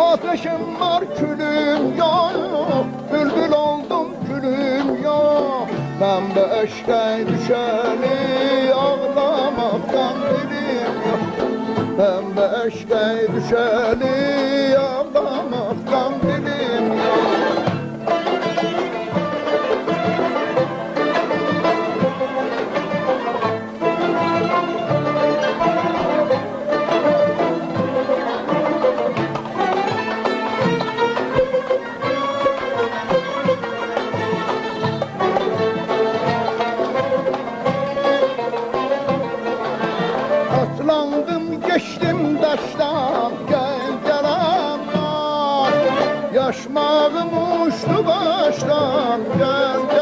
Ateşim var külüm yok, bülbül oldum külüm yok. Ben beşte düşeni ağlamaktan dilim yok. Ben beşte düşeni ağlamaktan dilim yok. Atlandım geçtim taştan gel yaramdan. Yaşmağım uçtu baştan gel